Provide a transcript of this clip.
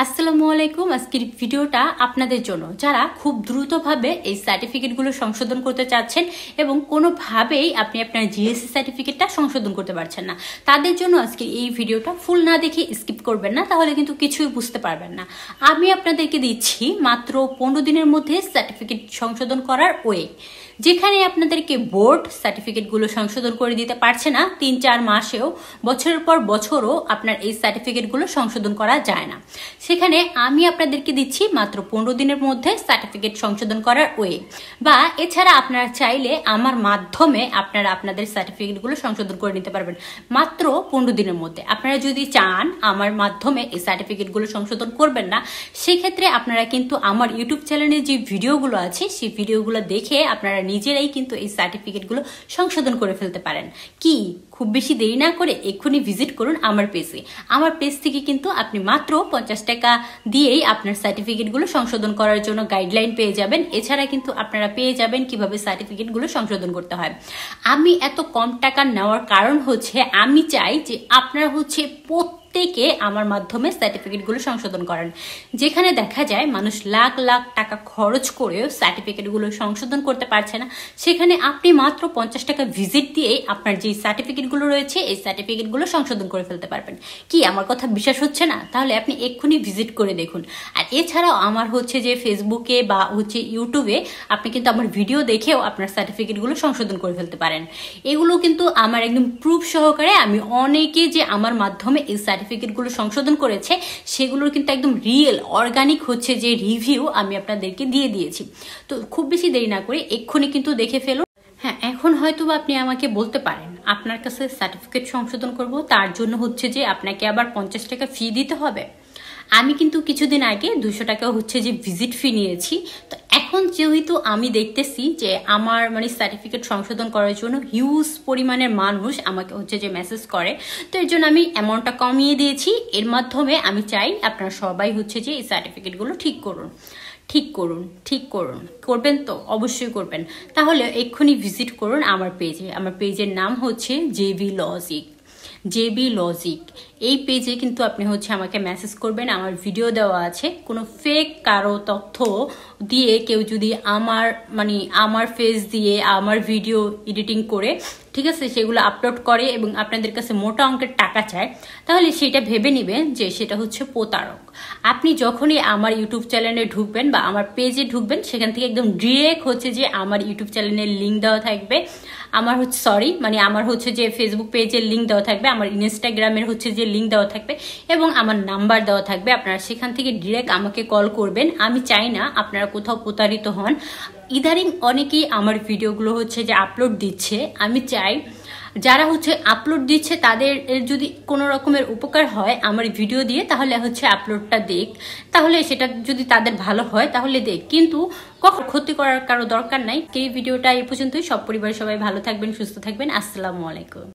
আসসালামু আলাইকুম। আজকের ভিডিওটা আপনাদের জন্য যারা খুব দ্রুতভাবে এই সার্টিফিকেটগুলো সংশোধন করতে চাচ্ছেন এবং কোনোভাবেই আপনি আপনার জিএসসি সার্টিফিকেটটা সংশোধন করতে পারছেন না, তাদের জন্য আজকে এই ভিডিওটা ফুল না দেখে স্কিপ করবেন না, তাহলে কিন্তু কিছুই বুঝতে পারবেন না। আমি আপনাদেরকে দিচ্ছি মাত্র 15 দিনের মধ্যে সার্টিফিকেট সংশোধন করার ওয়ে, যেখানে আপনাদেরকে বোর্ড সার্টিফিকেটগুলো সংশোধন করে দিতে পারছে না 3-4 মাসেও, বছরের পর বছরও আপনার এই সার্টিফিকেটগুলো সংশোধন করা যায় না। সেখানে আমি আপনাদেরকে দিচ্ছি মাত্র 15 দিনের মধ্যে সার্টিফিকেট সংশোধন করার ওয়ে, বা এছাড়া আপনারা চাইলে আমার মাধ্যমে আপনারা আপনাদের সার্টিফিকেটগুলো সংশোধন করে নিতে পারবেন মাত্র 15 দিনের মধ্যে। আপনারা যদি চান আমার মাধ্যমে এই সার্টিফিকেটগুলো সংশোধন করবেন না, সেক্ষেত্রে আপনারা কিন্তু আমার ইউটিউব চ্যানেলে যে ভিডিওগুলো আছে সেই ভিডিওগুলো দেখে আপনারা নিজেরাই কিন্তু এই সার্টিফিকেটগুলো সংশোধন করে ফেলতে পারেন। কি খুব বেশি দেরি না করে এক্ষুনি ভিজিট করুন আমার পেজে। আমার পেজ থেকে কিন্তু আপনি মাত্র 50 টাকা দিয়েই আপনার সার্টিফিকেটগুলো সংশোধন করার জন্য গাইডলাইন পেয়ে যাবেন। এছাড়া কিন্তু আপনারা পেয়ে যাবেন কিভাবে সার্টিফিকেটগুলো সংশোধন করতে হয়। আমি এত কম টাকা নেওয়ার কারণ হচ্ছে আমি চাই যে আপনারা প্রত্যেকে আমার মাধ্যমে সার্টিফিকেটগুলো সংশোধন করেন। যেখানে দেখা যায় মানুষ লাখ লাখ টাকা খরচ করেও সার্টিফিকেটগুলো সংশোধন করতে পারছে না, সেখানে আপনি মাত্র 50 টাকা ভিজিট দিয়েই আপনার যে সার্টিফিকেটগুলো রয়েছে এই সার্টিফিকেটগুলো সংশোধন করে ফেলতে পারবেন। কি আমার কথা বিশ্বাস হচ্ছে না? তাহলে আপনি এক্ষুনি ভিজিট করে দেখুন। আর এছাড়াও আমার যে ফেসবুকে বা ইউটিউবে আপনি কিন্তু আমার ভিডিও দেখেও আপনার সার্টিফিকেটগুলো সংশোধন করে ফেলতে পারেন। এগুলো কিন্তু আমার একদম প্রুফ সহকারে আমি অনেকে যে আমার মাধ্যমে এই সার্টিফিকেটগুলো সংশোধন করেছে সেগুলোর কিন্তু একদম রিয়েল অর্গানিক যে রিভিউ আমি আপনাদেরকে দিয়ে দিয়েছি। তো খুব বেশি দেরি না করে এক্ষুনি কিন্তু দেখে ফেলুন। হ্যাঁ, এখন হয়তো আপনি আমাকে বলতে পারেন আপনার কাছে সার্টিফিকেট সংশোধন করব, তার জন্য যে আপনাকে আবার 50 টাকা ফি দিতে হবে। আমি কিন্তু কিছুদিন আগে 200 টাকা ভিজিট ফি নিয়েছি। তো এখন যেহেতু আমি দেখতেছি যে আমার সার্টিফিকেট সংশোধন করার জন্য হিউজ পরিমাণের মানুষ আমাকে যে মেসেজ করে, তো এর জন্য আমি অ্যামাউন্টটা কমিয়ে দিয়েছি। এর মাধ্যমে আমি চাই আপনারা সবাই যে এই সার্টিফিকেটগুলো ঠিক করুন। করবেন তো? অবশ্যই করবেন। তাহলে এক্ষুনি ভিজিট করুন আমার পেজে। আমার পেজের নাম জেবি লজিক। এই পেজে কিন্তু আপনি আমাকে মেসেজ করবেন, আমার ভিডিও দেওয়া আছে। কোনো ফেক কারো তথ্য দিয়ে কেউ যদি আমার ফেস দিয়ে আমার ভিডিও এডিটিং করে, ঠিক আছে, সেগুলো আপলোড করে এবং আপনাদের কাছে মোটা অঙ্কের টাকা চায়, তাহলে সেটা ভেবে নেবেন যে সেটা প্রতারক। আপনি যখনই আমার ইউটিউব চ্যানেলে ঢুকবেন বা আমার পেজে ঢুকবেন, সেখান থেকে একদম ডিরেক্ট যে আমার ইউটিউব চ্যানেলের লিঙ্ক দেওয়া থাকবে, আমার আমার যে ফেসবুক পেজের লিঙ্ক দেওয়া থাকবে, আমার ইনস্টাগ্রামের যে লিঙ্ক দেওয়া থাকবে এবং আমার নাম্বার দেওয়া থাকবে। আপনারা সেখান থেকে ডিরেক্ট আমাকে কল করবেন। আমি চাই না আপনারা কোথাও প্রতারিত হন। ইদারিং অনেকেই আমার ভিডিওগুলো যে আপলোড দিচ্ছে, আমি চাই যারা আপলোড দিচ্ছে তাদের যদি কোনো রকমের উপকার হয় আমার ভিডিও দিয়ে, তাহলে আপলোডটা দেখ, তাহলে সেটা যদি তাদের ভালো হয় তাহলে দেখ, কিন্তু কখন ক্ষতি করার কারো দরকার নাই। এই ভিডিওটা এই পর্যন্তই। সব পরিবার সবাই ভালো থাকবেন, সুস্থ থাকবেন। আসসালামু আলাইকুম।